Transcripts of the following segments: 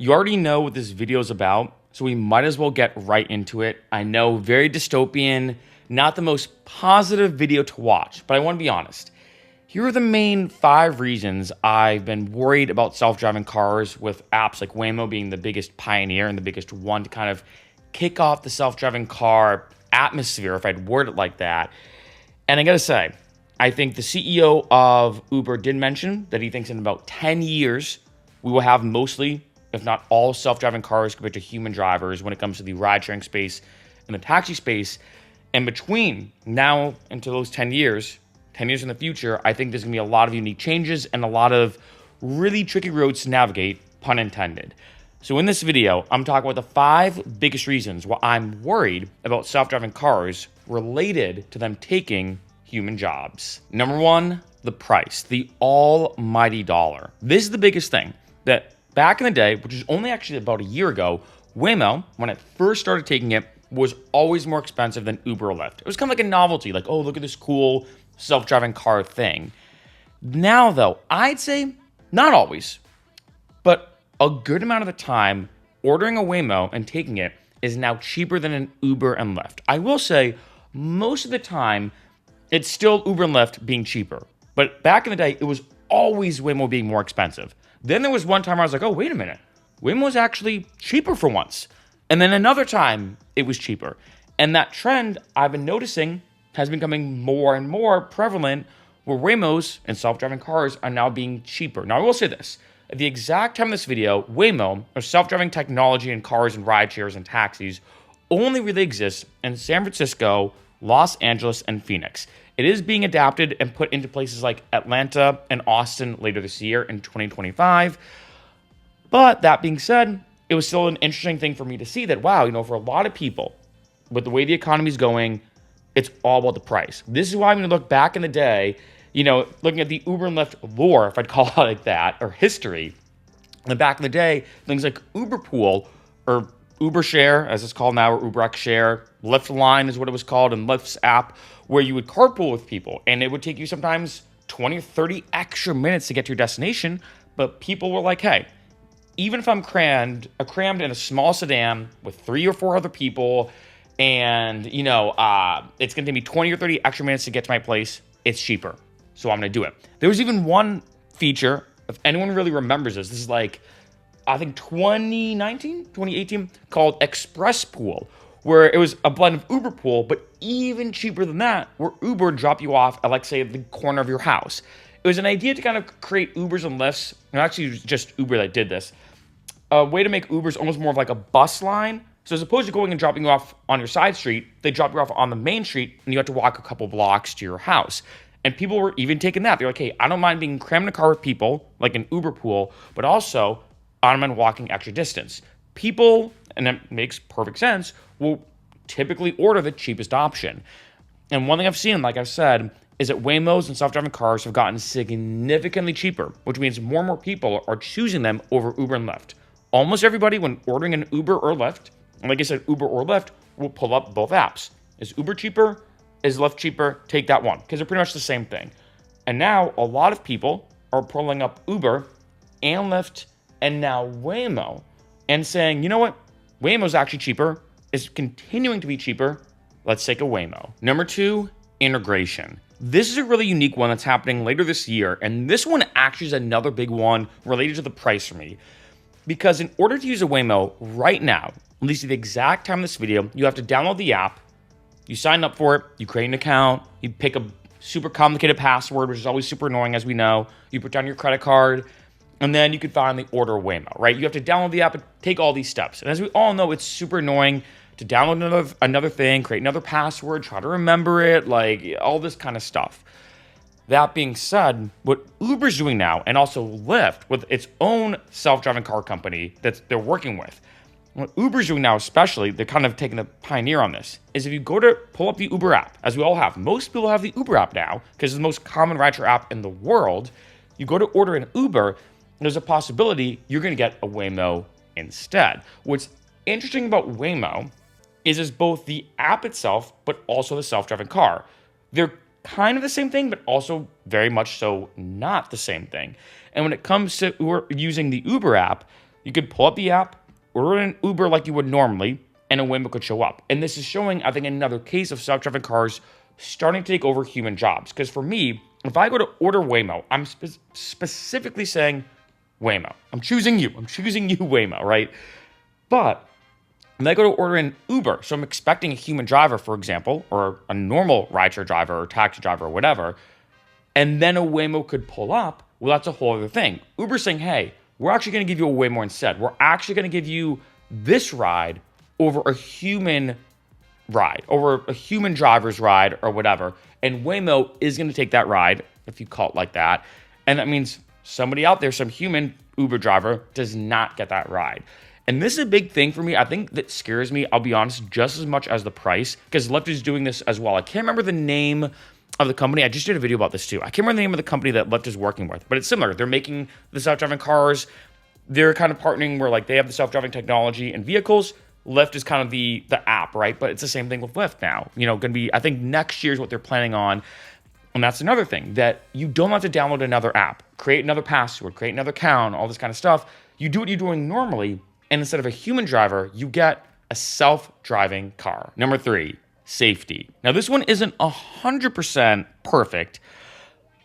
You already know what this video is about, so we might as well get right into it. I know, very dystopian, not the most positive video to watch, but I want to be honest. Here are the main 5 reasons I've been worried about self-driving cars, with apps like Waymo being the biggest pioneer and the biggest one to kind of kick off the self-driving car atmosphere, if I'd word it like that. And I gotta say, I think the CEO of Uber did mention that he thinks in about 10 years, we will have mostly, if not all, self-driving cars compared to human drivers when it comes to the ride-sharing space and the taxi space. And between now and to those 10 years in the future, I think there's gonna be a lot of unique changes and a lot of really tricky roads to navigate, pun intended. So in this video, I'm talking about the 5 biggest reasons why I'm worried about self-driving cars related to them taking human jobs. Number 1, the price, the almighty dollar. This is the biggest thing that back in the day, which is only actually about a year ago, Waymo, when it first started taking it, was always more expensive than Uber or Lyft. It was kind of like a novelty, like, oh, look at this cool self-driving car thing. Now, though, I'd say not always, but a good amount of the time, ordering a Waymo and taking it is now cheaper than an Uber and Lyft. I will say, most of the time, it's still Uber and Lyft being cheaper. But back in the day, it was always Waymo being more expensive. Then there was one time where I was like, oh, wait a minute. Waymo's actually cheaper for once. And then another time, it was cheaper. And that trend I've been noticing has been becoming more and more prevalent, where Waymos and self-driving cars are now being cheaper. Now, I will say this. At the exact time of this video, Waymo, or self-driving technology in cars and ride shares and taxis, only really exists in San Francisco, Los Angeles, and Phoenix. It is being adapted and put into places like Atlanta and Austin later this year in 2025. But that being said, it was still an interesting thing for me to see that, wow, for a lot of people, with the way the economy is going, it's all about the price. This is why when you look back in the day, looking at the Uber and Lyft lore, if I'd call it like that, or history, and back in the day, things like Uber Pool or Uber Share, as it's called now, or UberX Share, Lyft Line is what it was called, and Lyft's app, where you would carpool with people, and it would take you sometimes 20 or 30 extra minutes to get to your destination, but people were like, hey, even if I'm crammed in a small sedan with 3 or 4 other people, and, it's going to take me 20 or 30 extra minutes to get to my place, it's cheaper, so I'm going to do it. There was even one feature, if anyone really remembers this is like, I think 2018, called Express Pool, where it was a blend of Uber Pool, but even cheaper than that, where Uber would drop you off at, like, say, the corner of your house. It was an idea to kind of create Ubers and Lyfts, and actually it was just Uber that did this, a way to make Ubers almost more of like a bus line. So as opposed to going and dropping you off on your side street, they drop you off on the main street, and you have to walk a couple blocks to your house. And people were even taking that. They're like, hey, I don't mind being crammed in a car with people, like an Uber Pool, but also I don't mind walking extra distance. People, and it makes perfect sense, will typically order the cheapest option. And one thing I've seen, like I've said, is that Waymos and self-driving cars have gotten significantly cheaper, which means more and more people are choosing them over Uber and Lyft. Almost everybody, when ordering an Uber or Lyft, and like I said, Uber or Lyft, will pull up both apps. Is Uber cheaper? Is Lyft cheaper? Take that one, because they're pretty much the same thing. And now a lot of people are pulling up Uber and Lyft and now Waymo and saying, you know what? Waymo's actually cheaper. It's continuing to be cheaper. Let's take a Waymo. Number 2, integration. This is a really unique one that's happening later this year. And this one actually is another big one related to the price for me. Because in order to use a Waymo right now, at least at the exact time of this video, you have to download the app, you sign up for it, you create an account, you pick a super complicated password, which is always super annoying, as we know, you put down your credit card, and then you can finally order a Waymo, right? You have to download the app and take all these steps. And as we all know, it's super annoying to download another thing, create another password, try to remember it, like all this kind of stuff. That being said, what Uber's doing now, and also Lyft, with its own self-driving car company that they're working with, what Uber's doing now especially, they're kind of taking the pioneer on this, is if you go to pull up the Uber app, as we all have, most people have the Uber app now, because it's the most common rideshare app in the world, you go to order an Uber, there's a possibility you're going to get a Waymo instead. What's interesting about Waymo is both the app itself, but also the self-driving car. They're kind of the same thing, but also very much so not the same thing. And when it comes to using the Uber app, You could pull up the app, order an Uber like you would normally, and a Waymo could show up. And this is showing, I think, another case of self-driving cars starting to take over human jobs. Because for me, if I go to order Waymo, I'm specifically saying Waymo. I'm choosing you, Waymo, right? But when I go to order an Uber, so I'm expecting a human driver, for example, or a normal rideshare driver or taxi driver or whatever, and then a Waymo could pull up, well, that's a whole other thing. Uber's saying, hey, we're actually going to give you a Waymo instead. We're actually going to give you this ride over a human ride, over a human driver's ride or whatever. And Waymo is going to take that ride, if you call it like that. And that means somebody out there, some human Uber driver, does not get that ride. And this is a big thing for me. I think that scares me, I'll be honest, just as much as the price, because Lyft is doing this as well. I can't remember the name of the company. I just did a video about this too. I can't remember the name of the company that Lyft is working with, but it's similar. They're making the self-driving cars. They're kind of partnering where like they have the self-driving technology in vehicles. Lyft is kind of the app, right? But it's the same thing with Lyft now. You know, going to be, I think next year is what they're planning on. And that's another thing, that you don't have to download another app, create another password, create another account, all this kind of stuff. You do what you're doing normally, and instead of a human driver, you get a self-driving car. Number 3, safety. Now, this one isn't 100% perfect,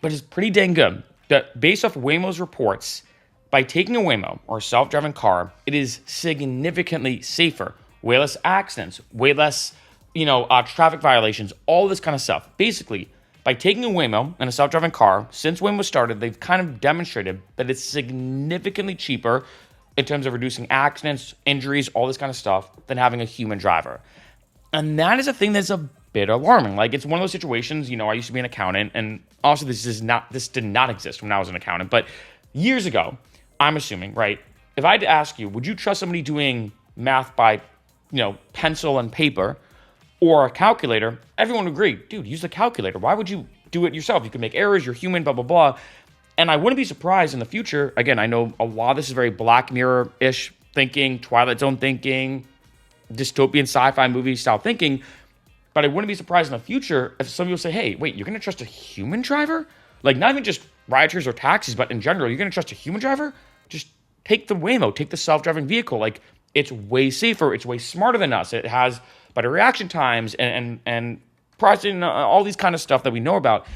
but it's pretty dang good. That based off Waymo's reports, by taking a Waymo or a self-driving car, it is significantly safer. Way less accidents, way less, traffic violations, all this kind of stuff. Basically, by taking a Waymo and a self-driving car, since Waymo started, they've kind of demonstrated that it's significantly cheaper in terms of reducing accidents, injuries, all this kind of stuff than having a human driver. And that is a thing that's a bit alarming. Like, it's one of those situations, I used to be an accountant, and also this did not exist when I was an accountant, but years ago, I'm assuming, right? If I had to ask you, would you trust somebody doing math by, pencil and paper or a calculator? Everyone would agree, dude, use the calculator. Why would you do it yourself? You can make errors, you're human, blah, blah, blah. And I wouldn't be surprised in the future. Again, I know a lot of this is very Black Mirror-ish thinking, Twilight Zone thinking, dystopian sci-fi movie style thinking. But I wouldn't be surprised in the future if some people say, hey, wait, you're going to trust a human driver? Like, not even just rideshare or taxis, but in general, you're going to trust a human driver? Just take the Waymo, take the self-driving vehicle. Like, it's way safer. It's way smarter than us. It has better reaction times and processing, all these kind of stuff that we know about.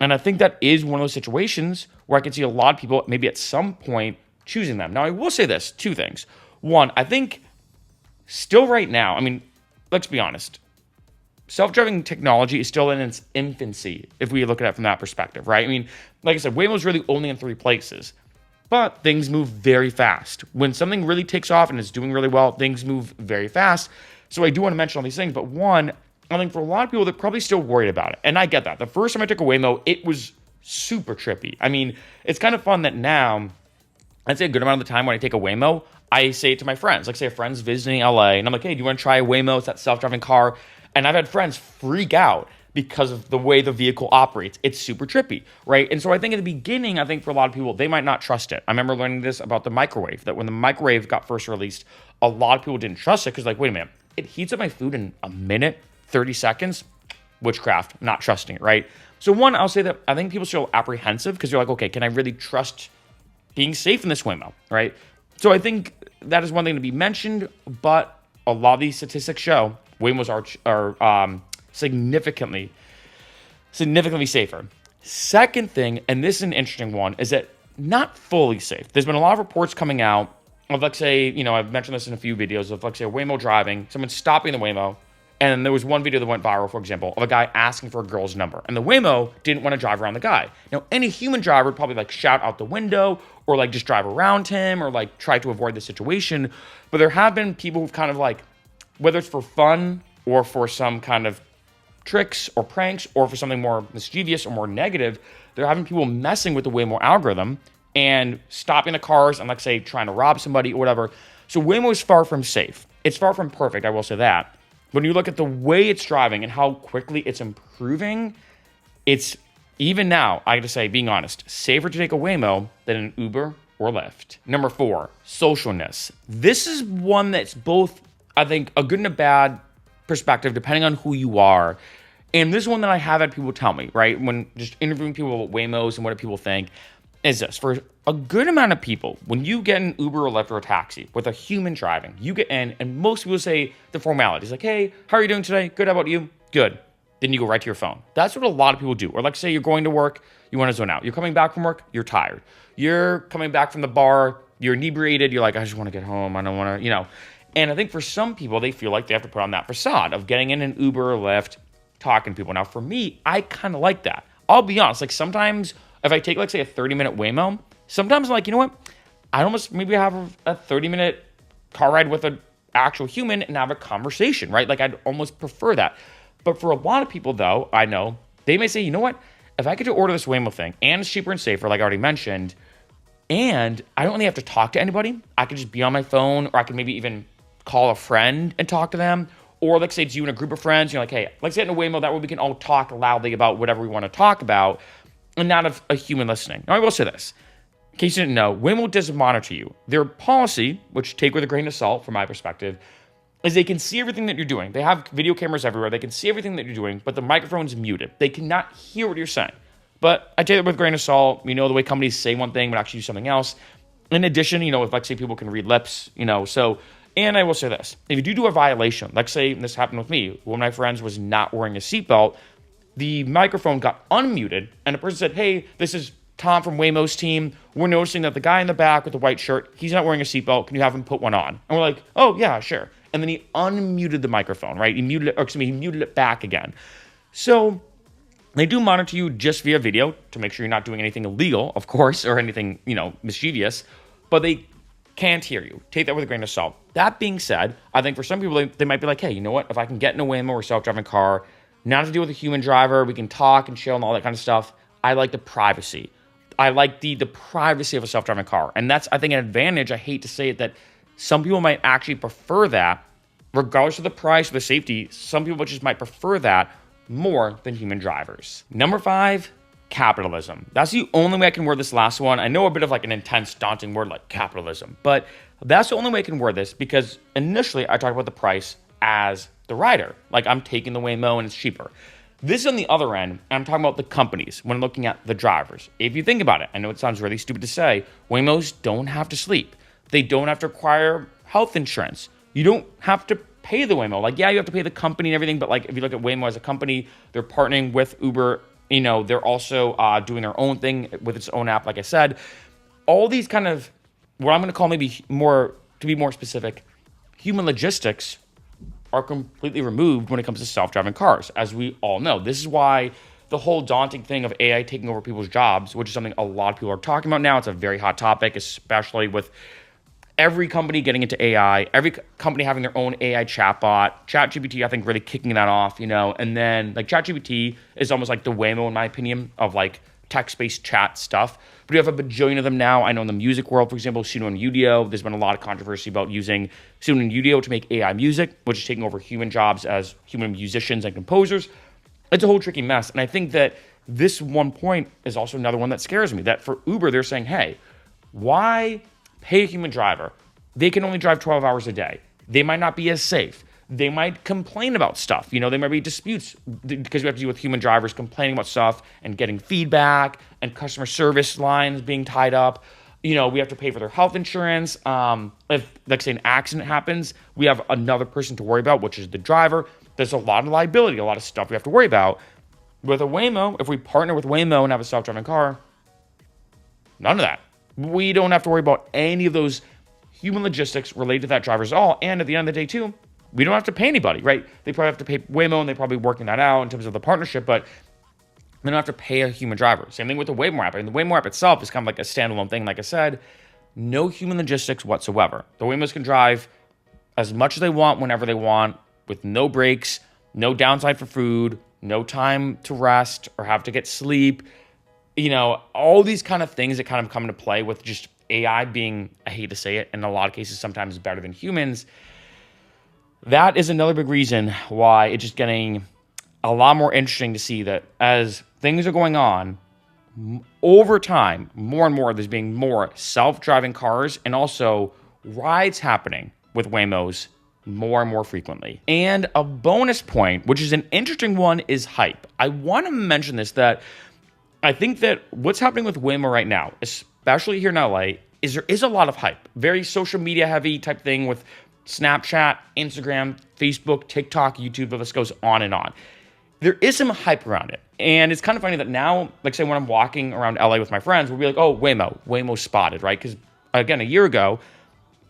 And I think that is one of those situations where I can see a lot of people maybe at some point choosing them. Now, I will say this, 2 things. One, I think still right now, let's be honest, self-driving technology is still in its infancy if we look at it from that perspective, right? Like I said, Waymo's really only in 3 places, but things move very fast. When something really takes off and is doing really well, things move very fast. So I do want to mention all these things, but one, I think for a lot of people, they're probably still worried about it. And I get that. The first time I took a Waymo, it was super trippy. It's kind of fun that now, I'd say a good amount of the time when I take a Waymo, I say it to my friends. Like, say a friend's visiting LA, and I'm like, hey, do you want to try a Waymo? It's that self-driving car. And I've had friends freak out because of the way the vehicle operates. It's super trippy, right? And so I think at the beginning, for a lot of people, they might not trust it. I remember learning this about the microwave, that when the microwave got first released, a lot of people didn't trust it because, like, wait a minute, it heats up my food in a minute, 30 seconds, witchcraft, not trusting it, right? So one, I'll say that I think people are still apprehensive because they're like, okay, can I really trust being safe in this Waymo, right? So I think that is one thing to be mentioned, but a lot of these statistics show Waymos are significantly safer. Second thing, and this is an interesting one, is that not fully safe. There's been a lot of reports coming out of, like, say, I've mentioned this in a few videos of, like, say, a Waymo driving, someone stopping the Waymo, and there was one video that went viral, for example, of a guy asking for a girl's number, and the Waymo didn't want to drive around the guy. Now, any human driver would probably, like, shout out the window or, like, just drive around him or, like, try to avoid the situation, but there have been people who've kind of, like, whether it's for fun or for some kind of tricks or pranks or for something more mischievous or more negative, they're having people messing with the Waymo algorithm and stopping the cars and, like, say, trying to rob somebody or whatever. So Waymo is far from safe. It's far from perfect, I will say that. When you look at the way it's driving and how quickly it's improving, it's, even now, I have to say, being honest, safer to take a Waymo than an Uber or Lyft. Number 4, socialness. This is one that's both, I think, a good and a bad perspective, depending on who you are. And this is one that I have had people tell me, right? When just interviewing people about Waymos and what do people think. is this: for a good amount of people, when you get an Uber or Lyft or a taxi with a human driving, you get in, and most people say the formalities like, hey, how are you doing today? Good, how about you? Good. Then you go right to your phone. That's what a lot of people do. Or like say you're going to work, you want to zone out. You're coming back from work, you're tired. You're coming back from the bar, you're inebriated, you're like, I just want to get home. I don't want to, And I think for some people, they feel like they have to put on that facade of getting in an Uber or Lyft, talking to people. Now, for me, I kind of like that. I'll be honest. Like sometimes if I take like say a 30-minute Waymo, sometimes I'm like, you know what? I'd almost maybe have a 30-minute car ride with an actual human and have a conversation, right? Like I'd almost prefer that. But for a lot of people though, I know, they may say, you know what? If I could just order this Waymo thing and it's cheaper and safer, like I already mentioned, and I don't really have to talk to anybody, I could just be on my phone, or I could maybe even call a friend and talk to them. Or like say it's you and a group of friends, you're like, hey, let's get in a Waymo, that way we can all talk loudly about whatever we want to talk about and not have a human listening. Now I will say this, in case you didn't know, Waymo does monitor you. Their policy, which take with a grain of salt from my perspective, is they can see everything that you're doing. They have video cameras everywhere. They can see everything that you're doing, but the microphone's muted. They cannot hear what you're saying. But I take it with a grain of salt. We know the way companies say one thing but actually do something else. In addition, if like say people can read lips, so, and I will say this, if you do a violation, like say this happened with me, one of my friends was not wearing a seatbelt, the microphone got unmuted and the person said, hey, this is Tom from Waymo's team. We're noticing that the guy in the back with the white shirt, he's not wearing a seatbelt. Can you have him put one on? And we're like, oh yeah, sure. And then he unmuted the microphone, right? He muted it back again. So they do monitor you just via video to make sure you're not doing anything illegal, of course, or anything, mischievous, but they can't hear you. Take that with a grain of salt. That being said, I think for some people, they might be like, hey, you know what? If I can get in a Waymo or self-driving car, not have to deal with a human driver, we can talk and chill and all that kind of stuff. I like the privacy. I like the privacy of a self-driving car. And that's, I think, an advantage. I hate to say it, that some people might actually prefer that, regardless of the price or the safety. Some people just might prefer that more than human drivers. Number 5, capitalism. That's the only way I can word this last one. I know a bit of like an intense, daunting word like capitalism, but that's the only way I can word this because initially I talked about the price as the rider. Like I'm taking the Waymo and it's cheaper. This is on the other end, and I'm talking about the companies when looking at the drivers. If you think about it, I know it sounds really stupid to say, Waymos don't have to sleep. They don't have to require health insurance. You don't have to pay the Waymo. Like, yeah, you have to pay the company and everything, but like if you look at Waymo as a company, they're partnering with Uber. They're also doing their own thing with its own app, like I said. All these kind of, what I'm going to call maybe more, to be more specific, human logistics are completely removed when it comes to self-driving cars, as we all know. This is why the whole daunting thing of AI taking over people's jobs, which is something a lot of people are talking about now. It's a very hot topic, especially with every company getting into AI, every company having their own AI chatbot. ChatGPT, I think, really kicking that off, and then like ChatGPT is almost like the Waymo, in my opinion, of like text-based chat stuff. But you have a bajillion of them now. I know in the music world, for example, Suno and Udio, there's been a lot of controversy about using Suno and Udio to make AI music, which is taking over human jobs as human musicians and composers. It's a whole tricky mess. And I think that this one point is also another one that scares me, that for Uber, they're saying, hey, why pay a human driver? They can only drive 12 hours a day. They might not be as safe. They might complain about stuff. There might be disputes because we have to deal with human drivers complaining about stuff and getting feedback and customer service lines being tied up. We have to pay for their health insurance. If, like, say, an accident happens, we have another person to worry about, which is the driver. There's a lot of liability, a lot of stuff we have to worry about. With a Waymo, if we partner with Waymo and have a self-driving car, none of that. We don't have to worry about any of those human logistics related to that driver at all. And at the end of the day, too, we don't have to pay anybody, right? They probably have to pay Waymo, and they're probably working that out in terms of the partnership, but they don't have to pay a human driver. Same thing with the Waymo app. And the Waymo app itself is kind of like a standalone thing. Like I said, no human logistics whatsoever. The Waymos can drive as much as they want, whenever they want, with no breaks, no downside for food, no time to rest or have to get sleep. All these kind of things that kind of come into play with just AI being, I hate to say it, in a lot of cases, sometimes better than humans. That is another big reason why it's just getting a lot more interesting to see that as things are going on, over time, more and more, there's being more self-driving cars and also rides happening with Waymos more and more frequently. And a bonus point, which is an interesting one, is hype. I want to mention this, that I think that what's happening with Waymo right now, especially here in LA, is there is a lot of hype. Very social media heavy type thing with Snapchat, Instagram, Facebook, TikTok, YouTube, the list goes on and on. There is some hype around it. And it's kind of funny that now, like say when I'm walking around LA with my friends, we'll be like, oh, Waymo spotted, right? Because again, a year ago,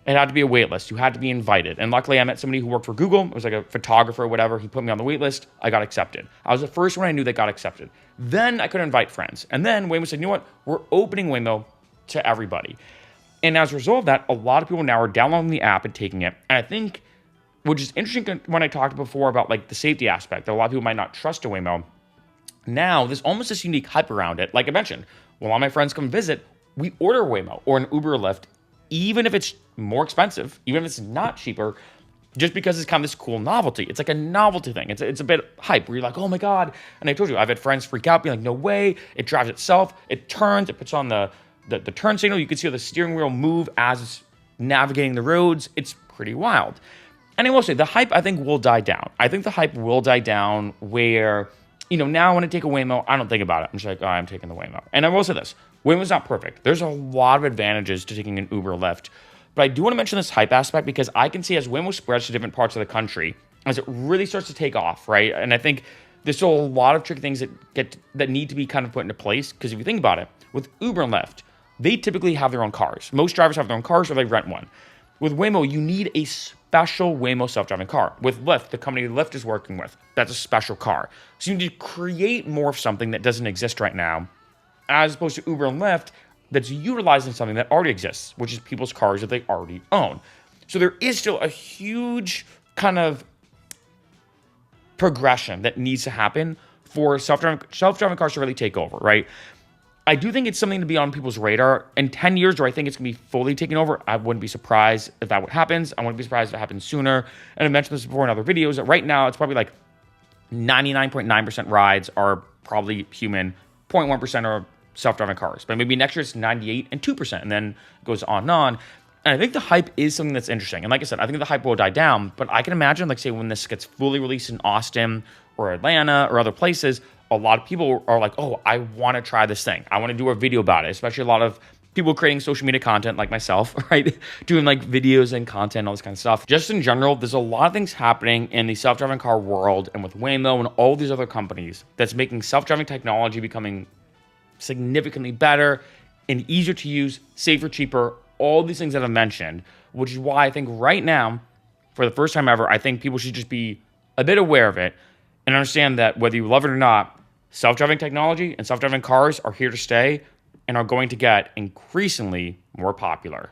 it had to be a wait list. You had to be invited. And luckily, I met somebody who worked for Google. It was like a photographer or whatever. He put me on the wait list. I got accepted. I was the first one I knew that got accepted. Then I could invite friends. And then Waymo said, you know what? We're opening Waymo to everybody. And as a result of that, a lot of people now are downloading the app and taking it. And I think, which is interesting when I talked before about like the safety aspect, that a lot of people might not trust a Waymo. Now, there's almost this unique hype around it. Like I mentioned, when all my friends come visit, we order Waymo or an Uber or Lyft, even if it's more expensive, even if it's not cheaper, just because it's kind of this cool novelty. It's like a novelty thing. It's a bit hype where you're like, oh my God. And I told you, I've had friends freak out, being like, no way. It drives itself. It turns. It puts on the turn signal. You can see the steering wheel move as it's navigating the roads. It's pretty wild. And I will say, the hype, I think, will die down. I think the hype will die down where, now when I take a Waymo, I don't think about it. I'm just like, oh, I'm taking the Waymo. And I will say this. Waymo's not perfect. There's a lot of advantages to taking an Uber or Lyft. But I do want to mention this hype aspect because I can see as Waymo spreads to different parts of the country, as it really starts to take off, right? And I think there's still a lot of tricky things that need to be kind of put into place. Because if you think about it, with Uber and Lyft, they typically have their own cars. Most drivers have their own cars or they rent one. With Waymo, you need a special Waymo self-driving car. With Lyft, the company Lyft is working with, that's a special car. So you need to create more of something that doesn't exist right now, as opposed to Uber and Lyft that's utilizing something that already exists, which is people's cars that they already own. So there is still a huge kind of progression that needs to happen for self-driving cars to really take over, right? I do think it's something to be on people's radar. In 10 years, do I think it's going to be fully taken over? I wouldn't be surprised if that happens. I wouldn't be surprised if it happens sooner. And I mentioned this before in other videos, that right now it's probably like 99.9% rides are probably human, 0.1% are self-driving cars. But maybe next year it's 98 and 2%, and then it goes on and on. And I think the hype is something that's interesting. And like I said, I think the hype will die down. But I can imagine, like say, when this gets fully released in Austin or Atlanta or other places, a lot of people are like, oh, I want to try this thing. I want to do a video about it, especially a lot of people creating social media content like myself, right? Doing like videos and content, all this kind of stuff. Just in general, there's a lot of things happening in the self-driving car world and with Waymo and all these other companies that's making self-driving technology becoming significantly better and easier to use, safer, cheaper, all these things that I've mentioned, which is why I think right now, for the first time ever, I think people should just be a bit aware of it and understand that whether you love it or not, self-driving technology and self-driving cars are here to stay and are going to get increasingly more popular.